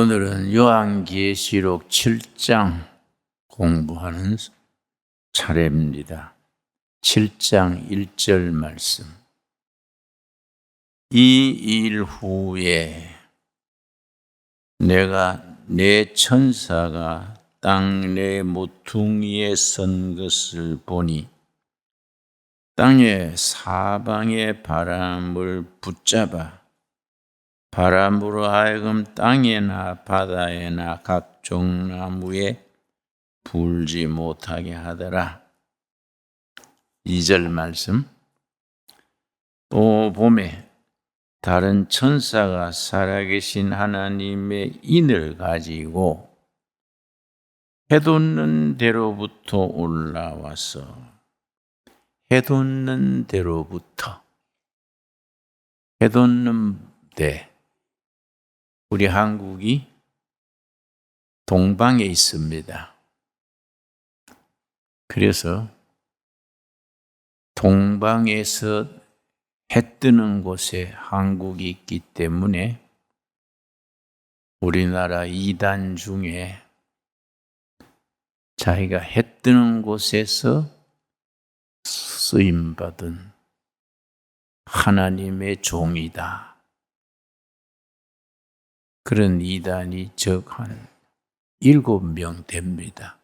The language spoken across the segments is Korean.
오늘은 요한계시록 7장 공부하는 차례입니다. 7장 1절 말씀. 이 일 후에 내가 내 천사가 땅 내 모퉁이에 선 것을 보니 땅의 사방의 바람을 붙잡아 바람으로 하여금 땅에나 바다에나 각종 나무에 불지 못하게 하더라. 2절 말씀. 또 봄에 다른 천사가 살아계신 하나님의 인을 가지고 해돋는 데로부터 올라와서 해돋는 데 우리 한국이 동방에 있습니다. 그래서 동방에서 해 뜨는 곳에 한국이 있기 때문에 우리나라 이단 중에 자기가 해 뜨는 곳에서 쓰임받은 하나님의 종이다. 그런 이단이 적 한 7명 됩니다.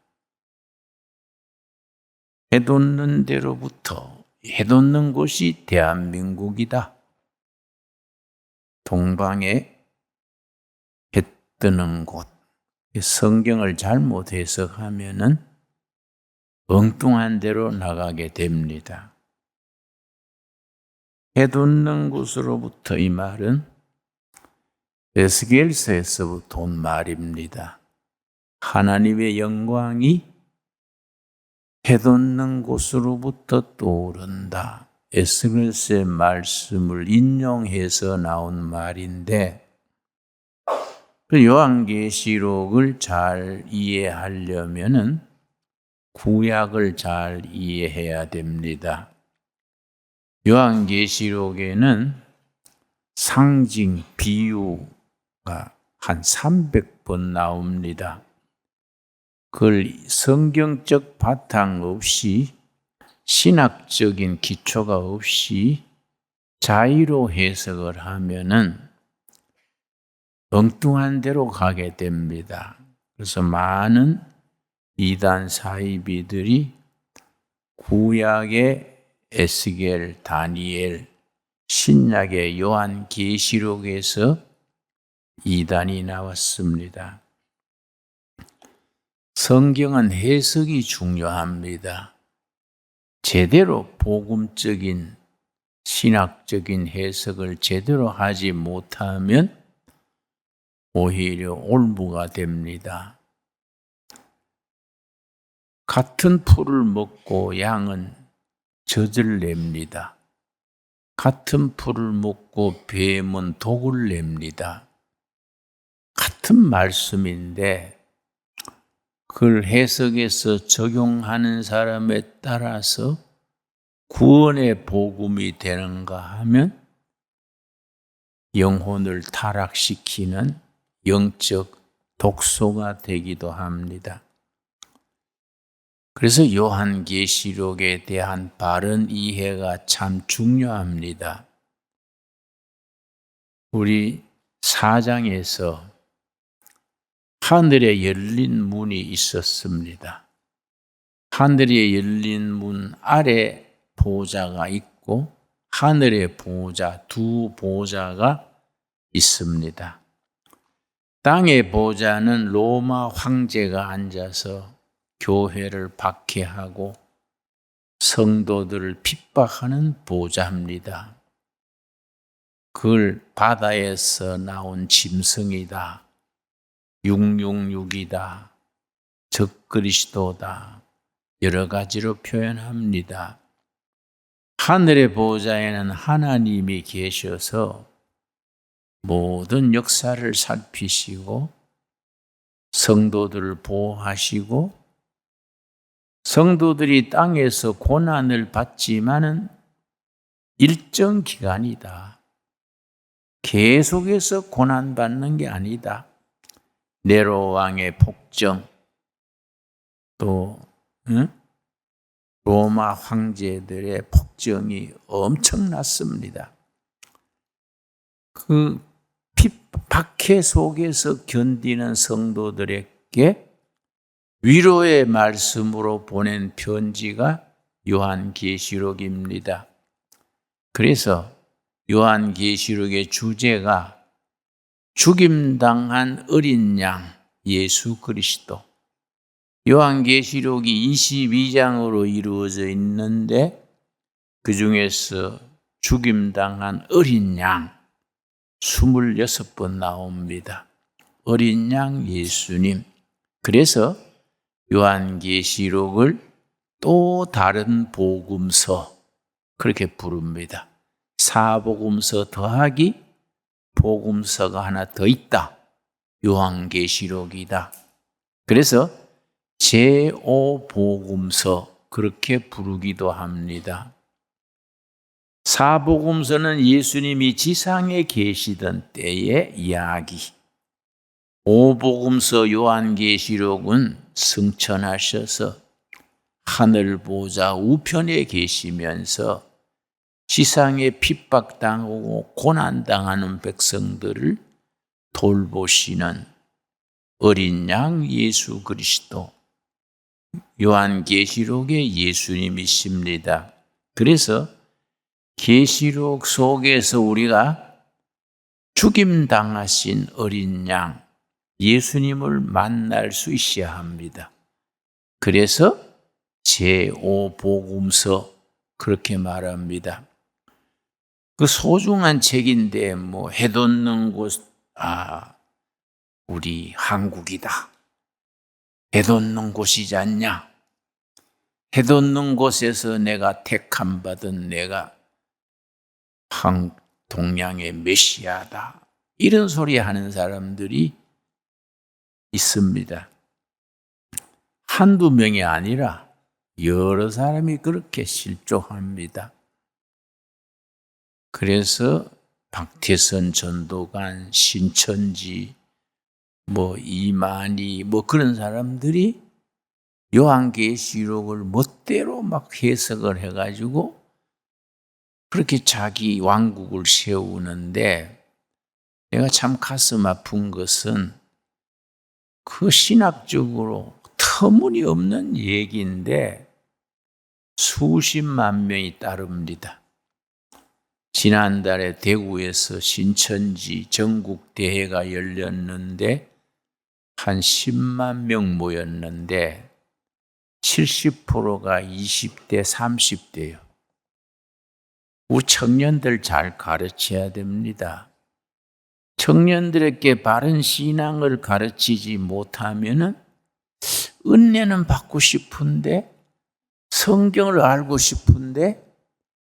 해돋는 데로부터 해돋는 곳이 대한민국이다. 동방에 해 뜨는 곳. 성경을 잘못 해석하면은 엉뚱한 데로 나가게 됩니다. 해돋는 곳으로부터 이 말은 에스겔서에서부터 온 말입니다. 하나님의 영광이 해돋는 곳으로부터 떠오른다. 에스겔서의 말씀을 인용해서 나온 말인데 요한계시록을 잘 이해하려면은 구약을 잘 이해해야 됩니다. 요한계시록에는 상징, 비유가 한 300번 나옵니다. 그걸 성경적 바탕 없이 신학적인 기초가 없이 자의로 해석을 하면은 엉뚱한 데로 가게 됩니다. 그래서 많은 이단 사이비들이 구약의 에스겔, 다니엘, 신약의 요한계시록에서 이단이 나왔습니다. 성경은 해석이 중요합니다. 제대로 복음적인 신학적인 해석을 제대로 하지 못하면 오히려 올무가 됩니다. 같은 풀을 먹고 양은 젖을 냅니다. 같은 풀을 먹고 뱀은 독을 냅니다. 같은 말씀인데 그걸 해석해서 적용하는 사람에 따라서 구원의 복음이 되는가 하면 영혼을 타락시키는 영적 독소가 되기도 합니다. 그래서 요한계시록에 대한 바른 이해가 참 중요합니다. 우리 4장에서 하늘에 열린 문이 있었습니다. 하늘에 열린 문 아래 보좌가 있고 하늘의 보좌, 두 보좌가 있습니다. 땅의 보좌는 로마 황제가 앉아서 교회를 박해하고 성도들을 핍박하는 보좌입니다. 그걸 바다에서 나온 짐승이다, 666이다, 적그리스도다, 여러 가지로 표현합니다. 하늘의 보좌에는 하나님이 계셔서 모든 역사를 살피시고 성도들을 보호하시고 성도들이 땅에서 고난을 받지만은 일정 기간이다. 계속해서 고난받는 게 아니다. 네로 왕의 폭정, 또 로마 황제들의 폭정이 엄청났습니다. 그 박해 속에서 견디는 성도들에게 위로의 말씀으로 보낸 편지가 요한계시록입니다. 그래서 요한계시록의 주제가 죽임당한 어린 양 예수 그리스도. 요한계시록이 22장으로 이루어져 있는데 그 중에서 죽임당한 어린 양 26번 나옵니다. 어린 양 예수님. 그래서 요한계시록을 또 다른 복음서 그렇게 부릅니다. 사복음서 더하기 복음서가 하나 더 있다. 요한계시록이다. 그래서 제5복음서 그렇게 부르기도 합니다. 사복음서는 예수님이 지상에 계시던 때의 이야기. 오복음서 요한계시록은 승천하셔서 하늘 보좌 우편에 계시면서 지상에 핍박당하고 고난당하는 백성들을 돌보시는 어린 양 예수 그리스도. 요한계시록의 예수님이십니다. 그래서 계시록 속에서 우리가 죽임당하신 어린 양 예수님을 만날 수 있어야 합니다. 그래서 제5복음서 그렇게 말합니다. 그 소중한 책인데 해돋는 곳, 우리 한국이다. 해돋는 곳이지 않냐? 해돋는 곳에서 내가 택함 받은 내가 동양의 메시아다. 이런 소리 하는 사람들이 있습니다. 한두 명이 아니라 여러 사람이 그렇게 실족합니다. 그래서 박태선 전도관, 신천지, 이만희 그런 사람들이 요한계시록을 멋대로 막 해석을 해가지고 그렇게 자기 왕국을 세우는데 내가 참 가슴 아픈 것은 그 신학적으로 터무니없는 얘기인데 수십만 명이 따릅니다. 지난달에 대구에서 신천지 전국대회가 열렸는데 한 10만 명 모였는데 70%가 20대, 30대예요. 우리 청년들 잘 가르쳐야 됩니다. 청년들에게 바른 신앙을 가르치지 못하면은 은혜는 받고 싶은데 성경을 알고 싶은데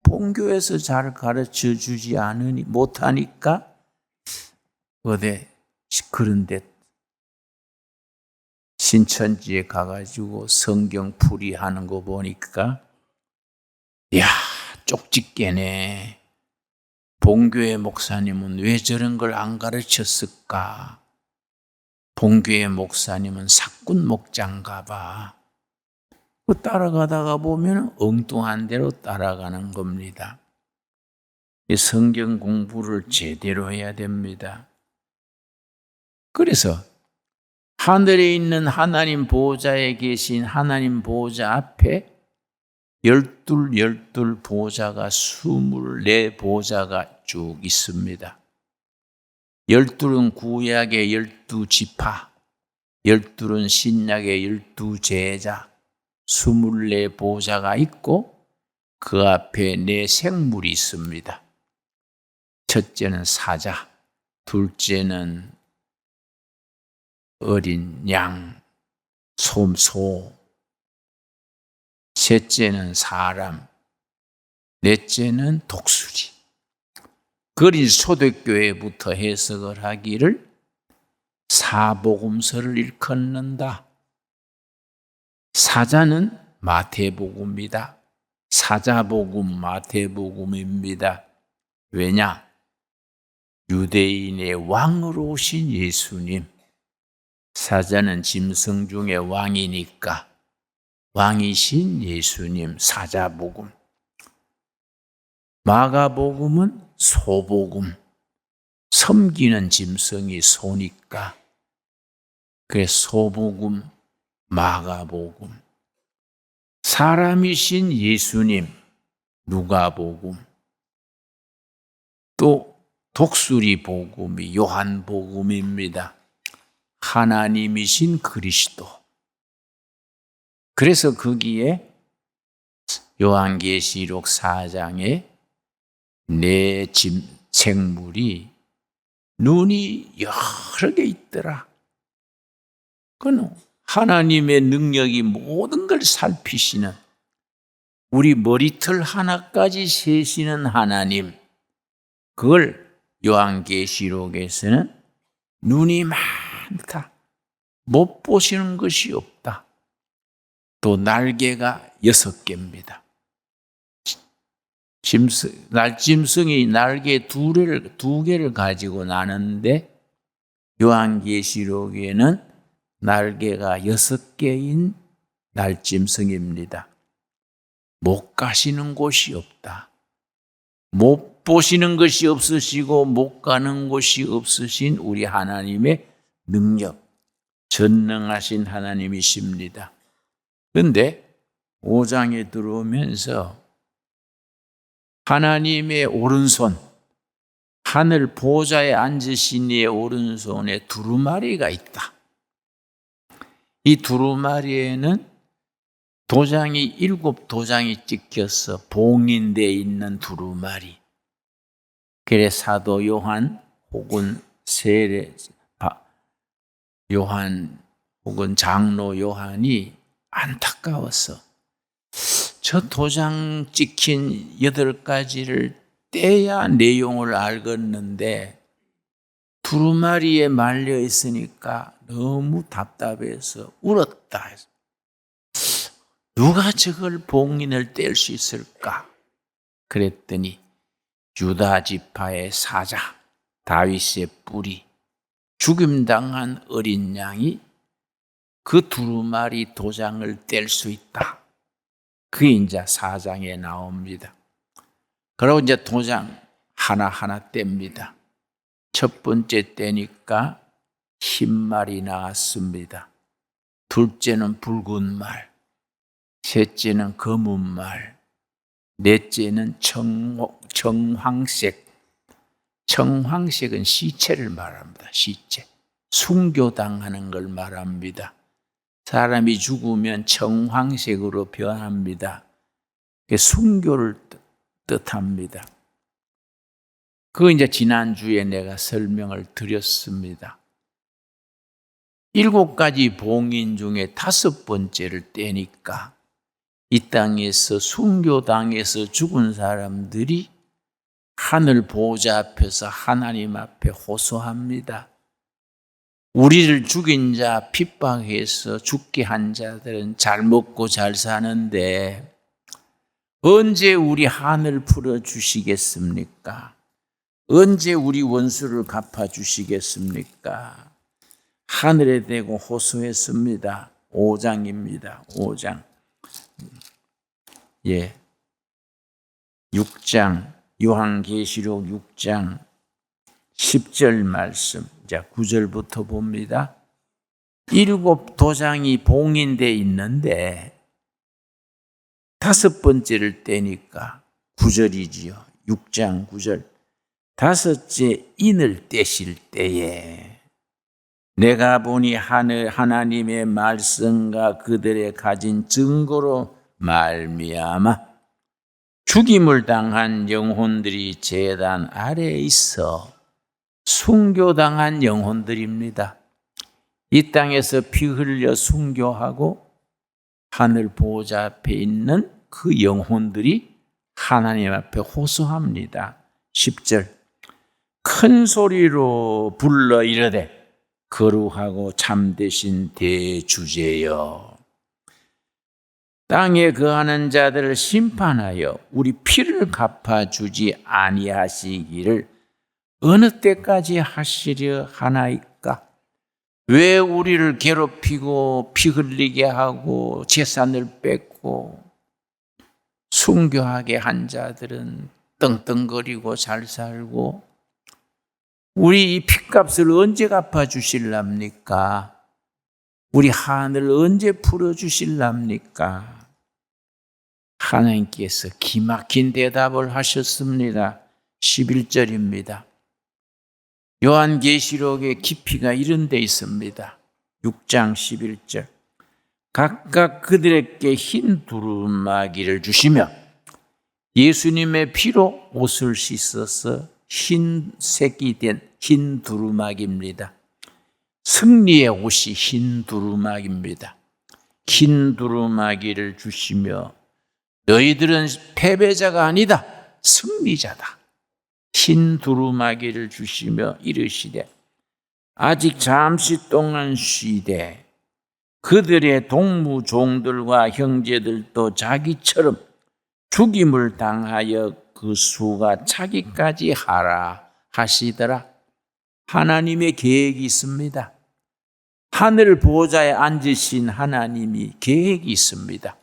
본교에서 잘 가르쳐 주지 못하니까 그런데 신천지에 가가지고 성경 풀이하는 거 보니까 야 쪽집게네. 본교의 목사님은 왜 저런 걸 안 가르쳤을까? 본교의 목사님은 사꾼 목장가 봐. 따라가다가 보면 엉뚱한 대로 따라가는 겁니다. 성경 공부를 제대로 해야 됩니다. 그래서 하늘에 있는 하나님 보좌에 계신 하나님 보좌 앞에 12 보좌가 24 보좌가 쭉 있습니다. 12은 구약의 12지파, 12은 신약의 12제자, 24 보좌가 있고 그 앞에 4 생물이 있습니다. 첫째는 사자, 둘째는 어린 양, 소, 셋째는 사람, 넷째는 독수리. 그린 초대교회부터 해석을 하기를 사복음서를 일컫는다. 사자는 마태복음이다. 사자복음, 마태복음입니다. 왜냐? 유대인의 왕으로 오신 예수님. 사자는 짐승 중에 왕이니까 왕이신 예수님 사자복음, 마가복음은 소복음, 섬기는 짐승이 소니까 그래서 소복음, 마가복음, 사람이신 예수님 누가복음, 또 독수리 복음이 요한복음입니다. 하나님이신 그리스도. 그래서 거기에 요한계시록 4장에 내 생물이 눈이 여러 개 있더라. 그건 하나님의 능력이 모든 걸 살피시는, 우리 머리털 하나까지 세시는 하나님, 그걸 요한계시록에서는 눈이 많다, 못 보시는 것이 없다. 또 날개가 6개입니다. 날짐승이 날개 2개를 가지고 나는데 요한계시록에는 날개가 6개인 날짐승입니다. 못 가시는 곳이 없다. 못 보시는 것이 없으시고 못 가는 곳이 없으신 우리 하나님의 능력, 전능하신 하나님이십니다. 그런데 5장에 들어오면서 하나님의 오른손, 하늘 보좌에 앉으신 이의 오른손에 두루마리가 있다. 이 두루마리에는 도장이 7도장이 찍혀서 봉인되어 있는 두루마리. 그래 사도 요한 혹은 요한 혹은 장로 요한이 안타까워서 저 도장 찍힌 8가지를 떼야 내용을 알겠는데 두루마리에 말려 있으니까 너무 답답해서 울었다. 누가 저걸 봉인을 뗄 수 있을까? 그랬더니 유다 지파의 사자 다윗의 뿌리, 죽임당한 어린 양이 그 두루마리 도장을 뗄 수 있다. 그게 이제 4장에 나옵니다. 그리고 이제 도장 하나하나 뗍니다. 첫 번째 떼니까 흰 말이 나왔습니다. 둘째는 붉은 말, 셋째는 검은 말, 넷째는 청황색. 청황색은 시체를 말합니다. 시체. 순교당하는 걸 말합니다. 사람이 죽으면 청황색으로 변합니다. 순교를 뜻합니다. 그거 이제 지난주에 내가 설명을 드렸습니다. 7가지 봉인 중에 5번째를 떼니까 이 땅에서 순교당해서 죽은 사람들이 하늘 보좌 앞에서 하나님 앞에 호소합니다. 우리를 죽인 자, 핍박해서 죽게 한 자들은 잘 먹고 잘 사는데 언제 우리 한을 풀어주시겠습니까? 언제 우리 원수를 갚아주시겠습니까? 하늘에 대고 호소했습니다. 5장입니다. 5장. 6장, 요한계시록 6장 10절 말씀. 자, 9절부터 봅니다. 7도장이 봉인되어 있는데 5번째를 떼니까 9절이지요. 6장 9절. 5째 인을 떼실 때에 내가 보니 하나님의 말씀과 그들의 가진 증거로 말미암아 죽임을 당한 영혼들이 제단 아래에 있어 순교당한 영혼들입니다. 이 땅에서 피 흘려 순교하고 하늘 보호자 앞에 있는 그 영혼들이 하나님 앞에 호소합니다. 10절. 큰 소리로 불러 이르되 거룩하고 참되신 대주제여, 땅에 거하는 자들을 심판하여 우리 피를 갚아주지 아니하시기를 어느 때까지 하시려 하나이까? 왜 우리를 괴롭히고 피 흘리게 하고 재산을 뺏고 순교하게 한 자들은 떵떵거리고 잘 살고 우리 이 핏값을 언제 갚아주실랍니까? 우리 한을 언제 풀어주실랍니까? 하나님께서 기막힌 대답을 하셨습니다. 11절입니다. 요한계시록의 깊이가 이런 데 있습니다. 6장 11절. 각각 그들에게 흰 두루마기를 주시며 예수님의 피로 옷을 씻어서 흰색이 된 흰 두루마기입니다. 승리의 옷이 흰 두루마기입니다. 흰 두루마기를 주시며 너희들은 패배자가 아니다. 승리자다. 흰 두루마기를 주시며 이르시되 아직 잠시 동안 쉬되 그들의 동무종들과 형제들도 자기처럼 죽임을 당하여 그 수가 차기까지 하라 하시더라. 하나님의 계획이 있습니다. 하늘 보좌에 앉으신 하나님이 계획이 있습니다.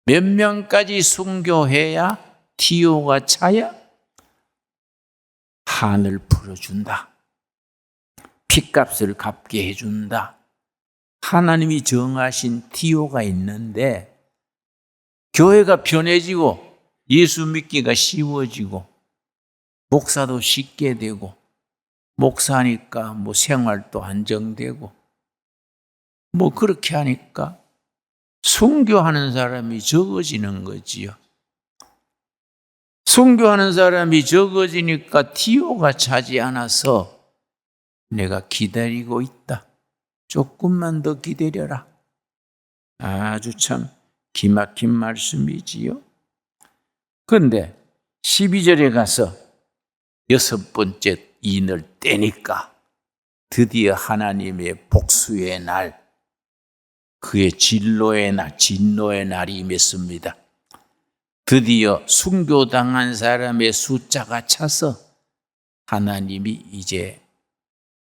몇 명까지 순교해야 티오가 차야 한을 풀어준다. 핏값을 갚게 해준다. 하나님이 정하신 티오가 있는데 교회가 편해지고 예수 믿기가 쉬워지고 목사도 쉽게 되고 목사니까 생활도 안정되고 그렇게 하니까 순교하는 사람이 적어지는 거지요. 순교하는 사람이 적어지니까 티오가 차지 않아서 내가 기다리고 있다. 조금만 더 기다려라. 아주 참 기막힌 말씀이지요. 그런데 12절에 가서 6번째 인을 떼니까 드디어 하나님의 복수의 날, 그의 진노의 날이 임했습니다. 드디어 순교당한 사람의 숫자가 차서 하나님이 이제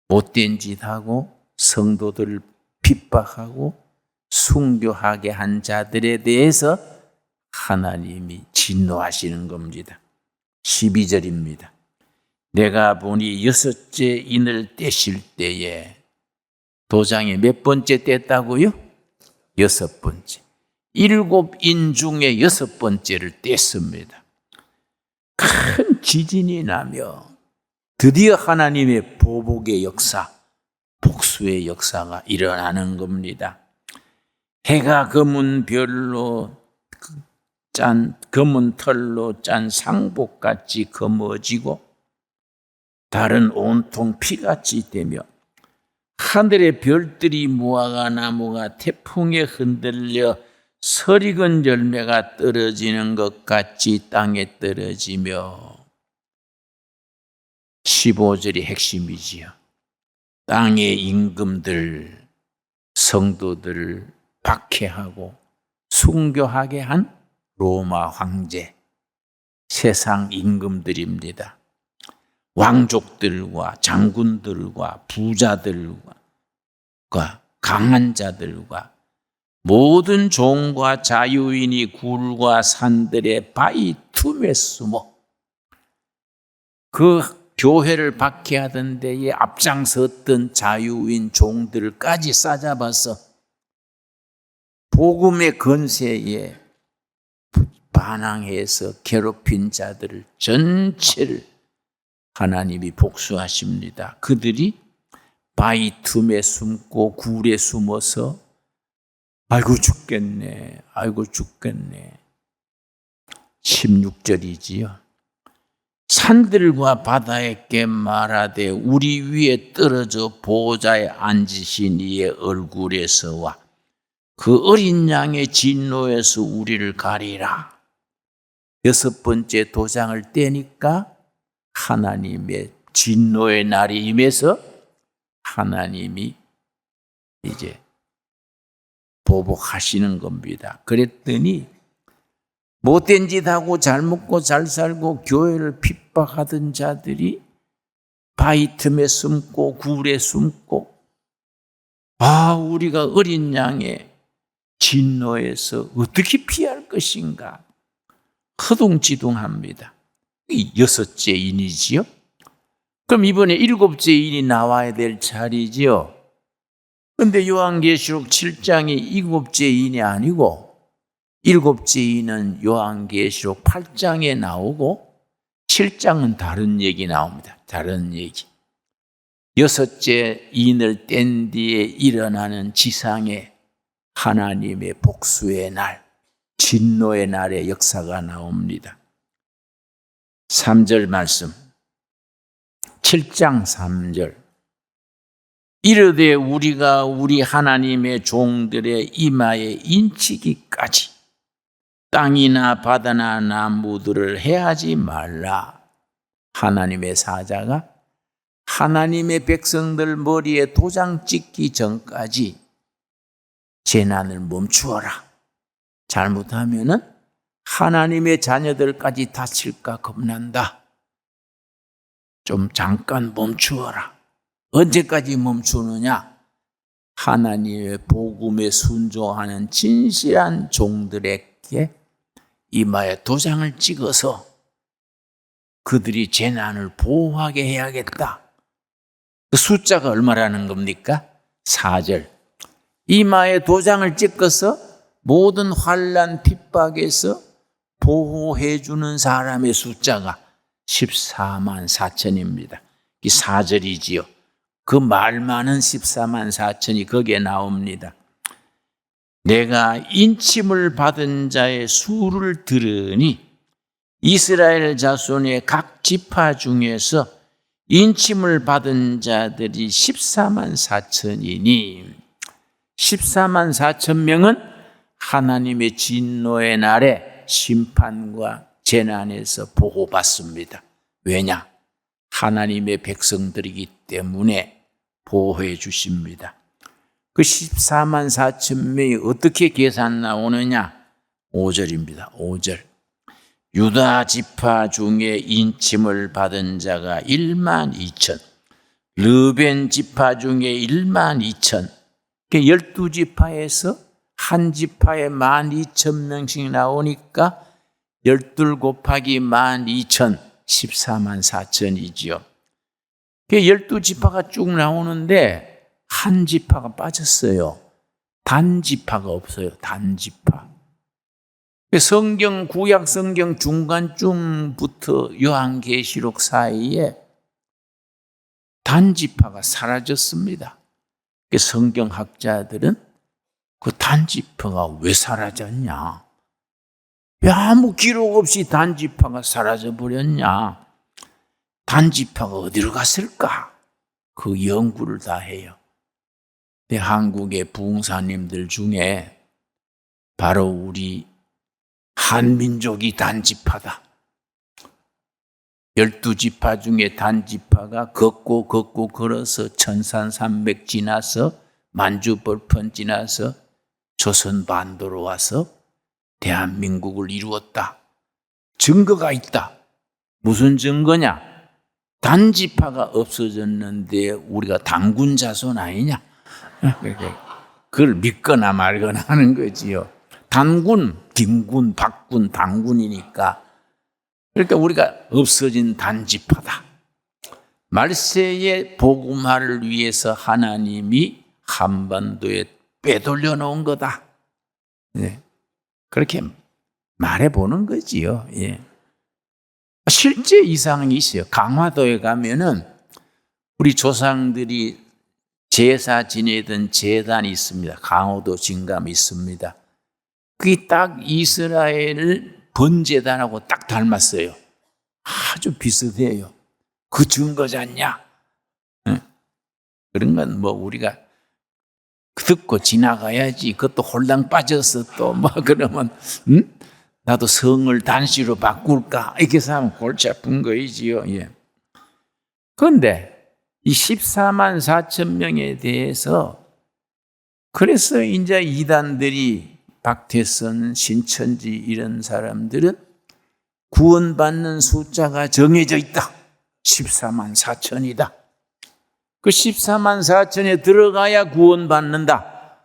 못된 짓하고 성도들을 핍박하고 순교하게 한 자들에 대해서 하나님이 진노하시는 겁니다. 12절입니다. 내가 보니 6째 인을 떼실 때에 도장에 몇 번째 뗐다고요? 6번째. 7인 중에 6번째를 뗐습니다. 큰 지진이 나며 드디어 하나님의 보복의 역사, 복수의 역사가 일어나는 겁니다. 해가 검은 별로 검은 털로 짠 상복같이 검어지고 달은 온통 피같이 되며 하늘의 별들이 무화과 나무가 태풍에 흔들려 설익은 열매가 떨어지는 것 같이 땅에 떨어지며 15절이 핵심이지요. 땅의 임금들, 성도들을 박해하고 순교하게 한 로마 황제, 세상 임금들입니다. 왕족들과 장군들과 부자들과 강한 자들과 모든 종과 자유인이 굴과 산들의 바위 틈에 숨어 그 교회를 박해하던 데에 앞장섰던 자유인 종들까지 싸잡아서 복음의 건세에 반항해서 괴롭힌 자들을 전체를 하나님이 복수하십니다. 그들이 바위 틈에 숨고 굴에 숨어서 아이고 죽겠네. 16절이지요. 산들과 바다에게 말하되 우리 위에 떨어져 보좌에 앉으신 이의 얼굴에서와 그 어린 양의 진노에서 우리를 가리라. 6번째 도장을 떼니까 하나님의 진노의 날이 임해서 하나님이 이제 보복하시는 겁니다. 그랬더니 못된 짓하고 잘 먹고 잘 살고 교회를 핍박하던 자들이 바위 틈에 숨고 굴에 숨고 우리가 어린 양의 진노에서 어떻게 피할 것인가 허둥지둥합니다. 이 여섯째 인이지요. 그럼 이번에 일곱째 인이 나와야 될 차례지요. 그런데 요한계시록 7장이 일곱째 인이 아니고 일곱째 인은 요한계시록 8장에 나오고 7장은 다른 얘기 나옵니다. 다른 얘기. 여섯째 인을 뗀 뒤에 일어나는 지상의 하나님의 복수의 날, 진노의 날의 역사가 나옵니다. 3절 말씀, 7장 3절. 이르되 우리가 우리 하나님의 종들의 이마에 인치기까지 땅이나 바다나 나무들을 해하지 말라. 하나님의 사자가 하나님의 백성들 머리에 도장 찍기 전까지 재난을 멈추어라. 잘못하면은 하나님의 자녀들까지 다칠까 겁난다. 좀 잠깐 멈추어라. 언제까지 멈추느냐? 하나님의 복음에 순종하는 진실한 종들에게 이마에 도장을 찍어서 그들이 재난을 보호하게 해야겠다. 그 숫자가 얼마라는 겁니까? 4절. 이마에 도장을 찍어서 모든 환난 핍박에서 보호해 주는 사람의 숫자가 14만 4천입니다. 이 4절이지요. 그 말 많은 14만 4천이 거기에 나옵니다. 내가 인침을 받은 자의 수를 들으니 이스라엘 자손의 각 지파 중에서 인침을 받은 자들이 14만 4천이니 14만 4천 명은 하나님의 진노의 날에 심판과 재난에서 보호받습니다. 왜냐? 하나님의 백성들이기 때문에 보호해 주십니다. 그 14만 4천 명이 어떻게 계산 나오느냐? 5절입니다. 5절. 유다 지파 중에 인침을 받은 자가 1만 2천, 르벤 지파 중에 1만 2천, 12지파에서 한 지파에 12,000명씩 나오니까 12 곱하기 12,000, 14만 4천이지요. 12지파가 쭉 나오는데 한 지파가 빠졌어요. 단지파가 없어요. 단지파. 성경, 구약 성경 중간쯤부터 요한계시록 사이에 단지파가 사라졌습니다. 성경학자들은 그 단지파가 왜 사라졌냐? 왜 아무 기록 없이 단지파가 사라져 버렸냐? 단지파가 어디로 갔을까? 그 연구를 다 해요. 한국의 부흥사님들 중에 바로 우리 한민족이 단지파다. 12지파 중에 단지파가 걷고 걸어서 천산산맥 지나서 만주벌판 지나서 조선 반도로 와서 대한민국을 이루었다. 증거가 있다. 무슨 증거냐? 단지파가 없어졌는데 우리가 단군 자손 아니냐? 그걸 믿거나 말거나 하는 거지요. 단군, 김군, 박군, 단군이니까. 그러니까 우리가 없어진 단지파다. 말세의 복음화를 위해서 하나님이 한반도에 빼돌려 놓은 거다. 네. 그렇게 말해보는 거지요. 예. 실제 이상이 있어요. 강화도에 가면은 우리 조상들이 제사 지내던 제단이 있습니다. 강화도 진감이 있습니다. 그게 딱 이스라엘 번제단하고 딱 닮았어요. 아주 비슷해요. 그 증거잖냐? 네. 그런 건 뭐 우리가 듣고 지나가야지. 그것도 홀랑 빠져서 또 뭐 그러면 나도 성을 단시로 바꿀까? 이렇게 하면 골치 아픈 거이지요. 예. 그런데 이 14만 4천 명에 대해서 그래서 이제 이단들이 박태선, 신천지 이런 사람들은 구원받는 숫자가 정해져 있다. 14만 4천이다. 그 14만 4천에 들어가야 구원받는다.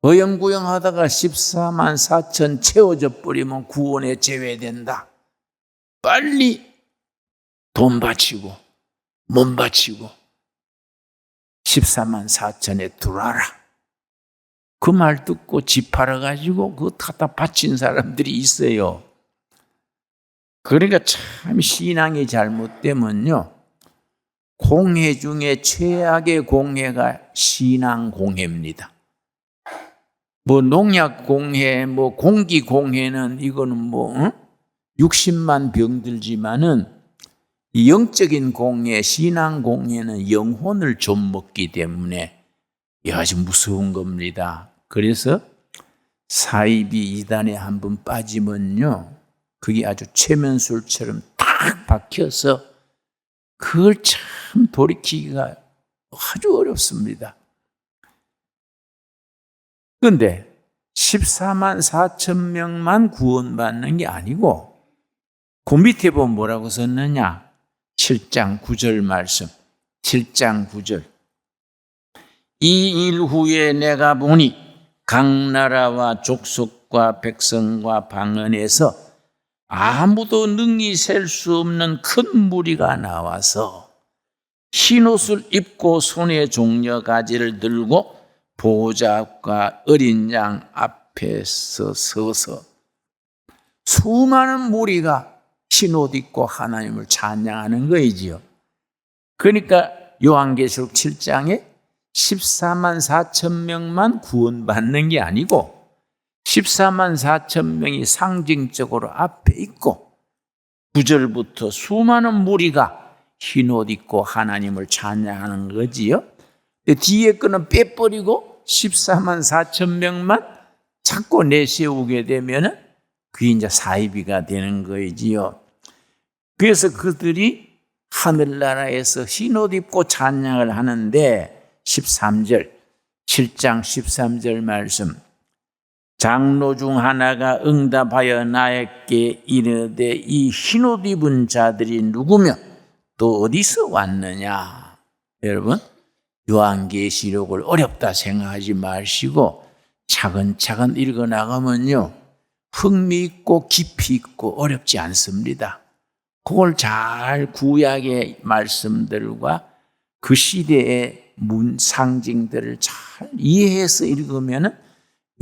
어영부영 하다가 14만 4천 채워져 버리면 구원에 제외된다. 빨리 돈 바치고 몸 바치고 14만 4천에 들어와라. 그 말 듣고 집 팔아가지고 그거 갖다 바친 사람들이 있어요. 그러니까 참 신앙이 잘못되면요, 공해 중에 최악의 공해가 신앙 공해입니다. 뭐 농약 공해, 뭐 공기 공해는 이거는 뭐 60만 병들지만은 이 영적인 공해, 신앙 공해는 영혼을 좀 먹기 때문에 아주 무서운 겁니다. 그래서 사이비 이단에 한번 빠지면요, 그게 아주 최면술처럼 딱 박혀서 그걸 참 돌이키기가 아주 어렵습니다. 그런데 14만 4천 명만 구원받는 게 아니고 그 밑에 보면 뭐라고 썼느냐? 7장 9절 말씀. 7장 9절. 이 일 후에 내가 보니 각 나라와 족속과 백성과 방언에서 아무도 능히 셀 수 없는 큰 무리가 나와서 흰옷을 입고 손에 종려가지를 들고 보호자 앞과 어린 양 앞에서 서서 수많은 무리가 흰옷 입고 하나님을 찬양하는 거이지요. 그러니까 요한계시록 7장에 14만 4천 명만 구원받는 게 아니고 14만 4천 명이 상징적으로 앞에 있고 9절부터 수많은 무리가 흰옷 입고 하나님을 찬양하는 거지요. 뒤에 거는 빼버리고 14만 4천 명만 자꾸 내세우게 되면은 그게 이제 사이비가 되는 거이지요. 그래서 그들이 하늘나라에서 흰옷 입고 찬양을 하는데 13절, 7장 13절 말씀. 장로 중 하나가 응답하여 나에게 이르되 이 흰옷 입은 자들이 누구며 또 어디서 왔느냐? 여러분, 요한계시록을 어렵다 생각하지 마시고 차근차근 읽어나가면요, 흥미있고 깊이 있고 어렵지 않습니다. 그걸 잘 구약의 말씀들과 그 시대의 상징들을 잘 이해해서 읽으면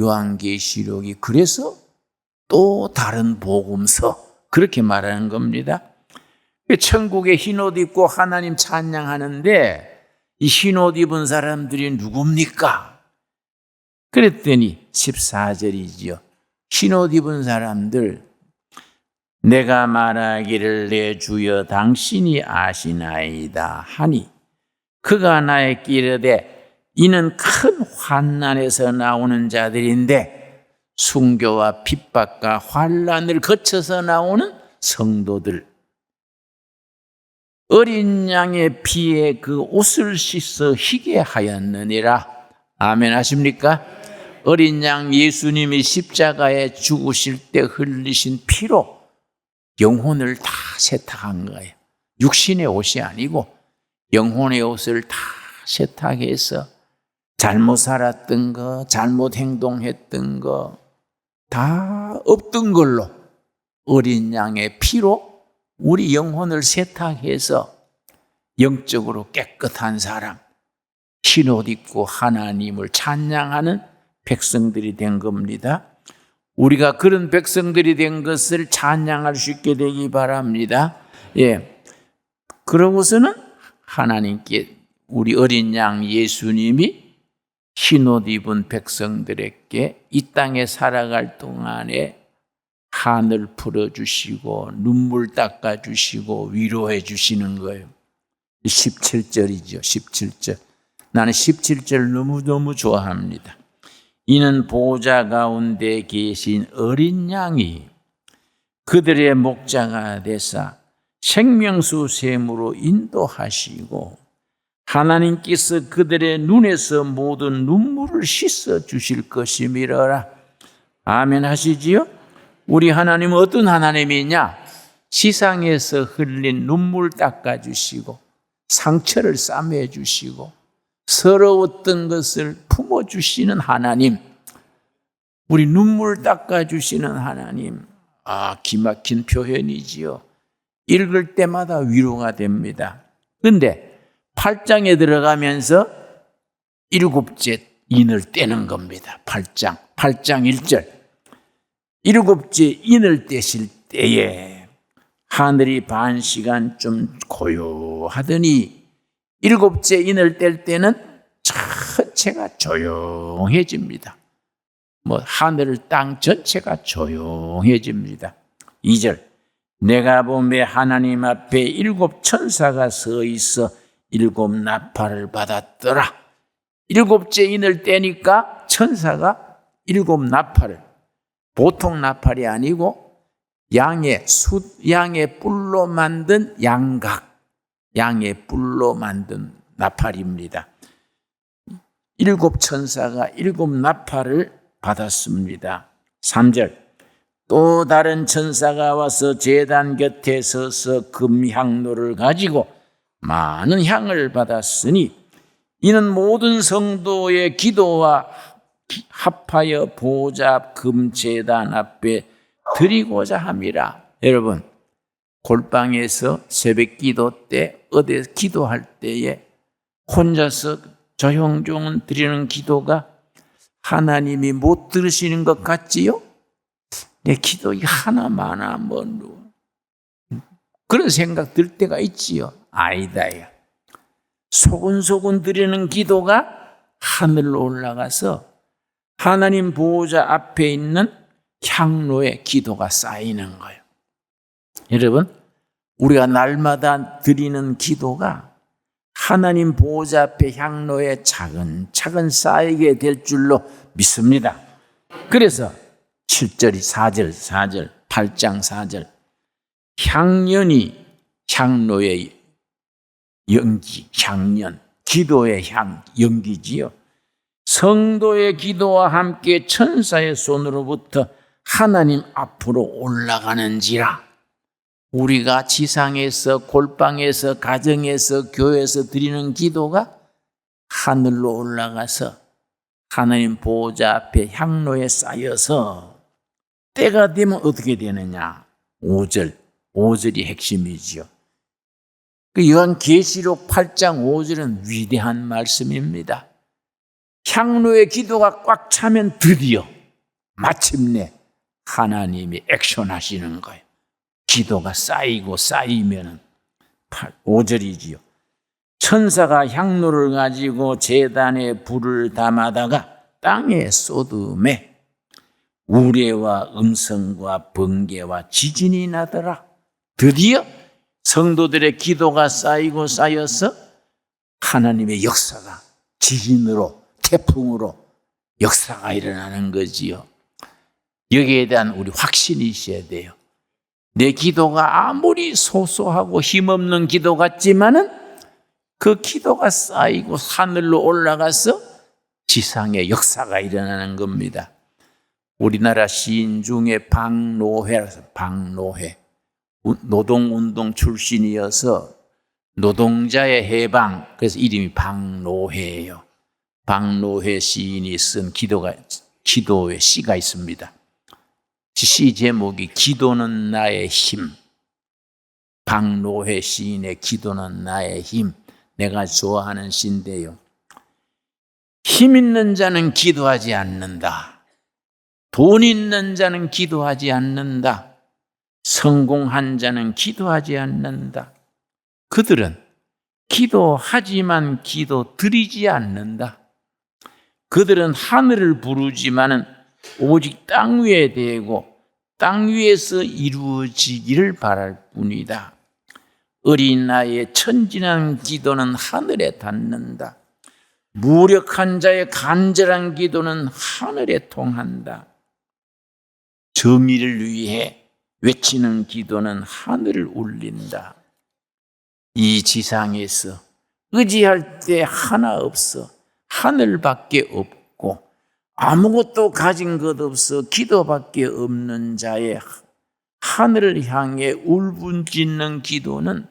요한계시록이 그래서 또 다른 복음서 그렇게 말하는 겁니다. 천국에 흰옷 입고 하나님 찬양하는데 이 흰옷 입은 사람들이 누굽니까? 그랬더니 14절이지요. 흰옷 입은 사람들, 내가 말하기를 내 주여 당신이 아시나이다 하니 그가 나에게 이르되 이는 큰 환난에서 나오는 자들인데 순교와 핍박과 환난을 거쳐서 나오는 성도들, 어린 양의 피에 그 옷을 씻어 희게 하였느니라. 아멘 하십니까? 어린 양 예수님이 십자가에 죽으실 때 흘리신 피로 영혼을 다 세탁한 거예요. 육신의 옷이 아니고 영혼의 옷을 다 세탁해서 잘못 살았던 거, 잘못 행동했던 거 다 없던 걸로 어린 양의 피로 우리 영혼을 세탁해서 영적으로 깨끗한 사람, 흰옷 입고 하나님을 찬양하는 백성들이 된 겁니다. 우리가 그런 백성들이 된 것을 찬양할 수 있게 되기 바랍니다. 예. 그러고서는 하나님께 우리 어린 양 예수님이 흰옷 입은 백성들에게 이 땅에 살아갈 동안에 한을 풀어주시고 눈물 닦아주시고 위로해 주시는 거예요. 17절이죠. 17절. 나는 17절 너무너무 좋아합니다. 이는 보호자 가운데 계신 어린 양이 그들의 목자가 되사 생명수 샘으로 인도하시고 하나님께서 그들의 눈에서 모든 눈물을 씻어 주실 것이미러라. 아멘 하시지요? 우리 하나님은 어떤 하나님이냐? 세상에서 흘린 눈물 닦아주시고 상처를 싸매 주시고 서러웠던 것을 품어 주시는 하나님, 우리 눈물 닦아 주시는 하나님. 기막힌 표현이지요. 읽을 때마다 위로가 됩니다. 그런데 8장에 들어가면서 일곱째 인을 떼는 겁니다. 8장 1절. 일곱째 인을 떼실 때에 하늘이 반 시간쯤 고요하더니 일곱째 인을 뗄 때는 전체가 조용해집니다. 하늘 땅 전체가 조용해집니다. 2절. 내가 보매 하나님 앞에 일곱 천사가 서 있어 일곱 나팔을 받았더라. 일곱째 인을 떼니까 천사가 일곱 나팔을, 보통 나팔이 아니고 양의 뿔로 만든 양의 뿔로 만든 나팔입니다. 일곱 천사가 일곱 나팔을 받았습니다. 3절. 또 다른 천사가 와서 제단 곁에 서서 금향로를 가지고 많은 향을 받았으니 이는 모든 성도의 기도와 합하여 보좌 앞 금제단 앞에 드리고자 함이라. 여러분, 골방에서 새벽 기도 때 어디 기도할 때에 혼자서 조용조용 드리는 기도가 하나님이 못 들으시는 것 같지요? 내 기도 하나마나 그런 생각 들 때가 있지요. 아니다요. 소근소근 드리는 기도가 하늘로 올라가서 하나님 보호자 앞에 있는 향로에 기도가 쌓이는 거예요. 여러분, 우리가 날마다 드리는 기도가 하나님 보호자 앞에 향로에 차근차근 쌓이게 될 줄로 믿습니다. 그래서 7절이 4절 8장 4절. 향연이 향로의 연기, 향연, 기도의 연기지요. 성도의 기도와 함께 천사의 손으로부터 하나님 앞으로 올라가는지라. 우리가 지상에서, 골방에서, 가정에서, 교회에서 드리는 기도가 하늘로 올라가서 하나님 보호자 앞에 향로에 쌓여서 때가 되면 어떻게 되느냐? 5절이 핵심이지요. 요한계시록 8장 5절은 위대한 말씀입니다. 향로의 기도가 꽉 차면 드디어 마침내 하나님이 액션하시는 거예요. 기도가 쌓이면 5절이지요. 천사가 향로를 가지고 제단에 불을 담아다가 땅에 쏟음에 우레와 음성과 번개와 지진이 나더라. 드디어 성도들의 기도가 쌓여서 하나님의 역사가 지진으로, 태풍으로 역사가 일어나는 거지요. 여기에 대한 우리 확신이 있어야 돼요. 내 기도가 아무리 소소하고 힘없는 기도 같지만은 그 기도가 쌓이고 하늘로 올라가서 지상의 역사가 일어나는 겁니다. 우리나라 시인 중에 박노해, 노동운동 출신이어서 노동자의 해방, 그래서 이름이 박노해예요. 박노해 시인이 쓴 기도의 시가 있습니다. 시 제목이 기도는 나의 힘. 박노해 시인의 기도는 나의 힘. 내가 좋아하는 시인데요. 힘 있는 자는 기도하지 않는다. 돈 있는 자는 기도하지 않는다. 성공한 자는 기도하지 않는다. 그들은 기도하지만 기도 드리지 않는다. 그들은 하늘을 부르지만은 오직 땅 위에 대고 땅 위에서 이루어지기를 바랄 뿐이다. 어린 나이에 천진한 기도는 하늘에 닿는다. 무력한 자의 간절한 기도는 하늘에 통한다. 정의를 위해 외치는 기도는 하늘을 울린다. 이 지상에서 의지할 데 하나 없어 하늘밖에 없고 아무것도 가진 것 없어 기도밖에 없는 자의 하늘을 향해 울분짓는 기도는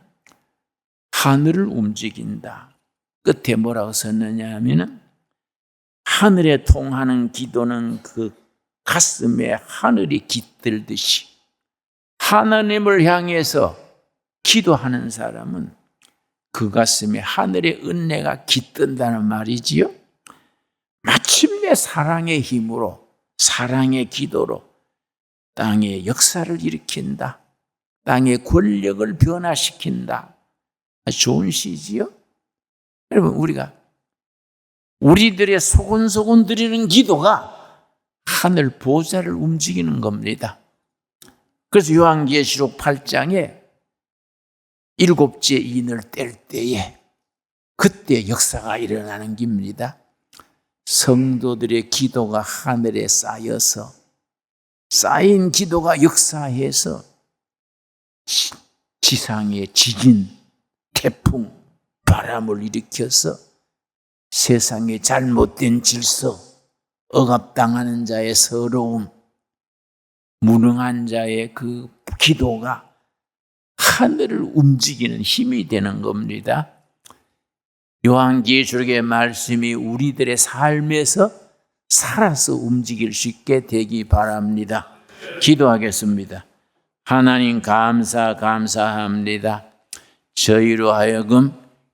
하늘을 움직인다. 끝에 뭐라고 썼느냐 하면은 하늘에 통하는 기도는 그 가슴에 하늘이 깃들듯이 하나님을 향해서 기도하는 사람은 그 가슴에 하늘의 은혜가 깃든다는 말이지요. 마침내 사랑의 힘으로, 사랑의 기도로 땅의 역사를 일으킨다. 땅의 권력을 변화시킨다. 좋은 시지요? 여러분, 우리들의 소곤소곤 드리는 기도가 하늘 보좌를 움직이는 겁니다. 그래서 요한계시록 8장에 7째 인을 뗄 때에 그때 역사가 일어나는 겁니다. 성도들의 기도가 하늘에 쌓여서 쌓인 기도가 역사해서 지상의 지진, 태풍, 바람을 일으켜서 세상의 잘못된 질서, 억압당하는 자의 서러움, 무능한 자의 그 기도가 하늘을 움직이는 힘이 되는 겁니다. 요한계시록의 말씀이 우리들의 삶에서 살아서 움직일 수 있게 되기 바랍니다. 기도하겠습니다. 하나님 감사합니다. 저희로 하여금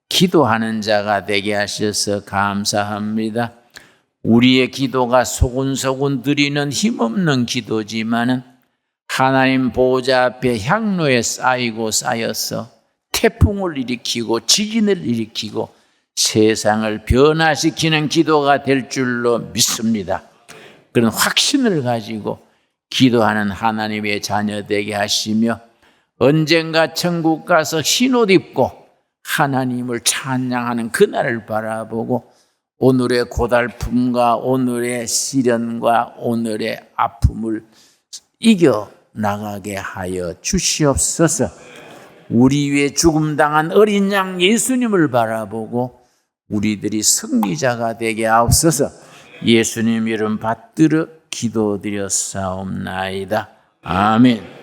기도하는 자가 되게 하셔서 감사합니다. 우리의 기도가 소곤소곤 드리는 힘없는 기도지만은 하나님 보좌 앞에 향로에 쌓여서 태풍을 일으키고 지진을 일으키고 세상을 변화시키는 기도가 될 줄로 믿습니다. 그런 확신을 가지고 기도하는 하나님의 자녀 되게 하시며 언젠가 천국 가서 흰옷 입고 하나님을 찬양하는 그날을 바라보고 오늘의 고달픔과 오늘의 시련과 오늘의 아픔을 이겨나가게 하여 주시옵소서. 우리 위에 죽음당한 어린 양 예수님을 바라보고 우리들이 승리자가 되게 하옵소서. 예수님 이름 받들어 기도드렸사옵나이다. 아멘.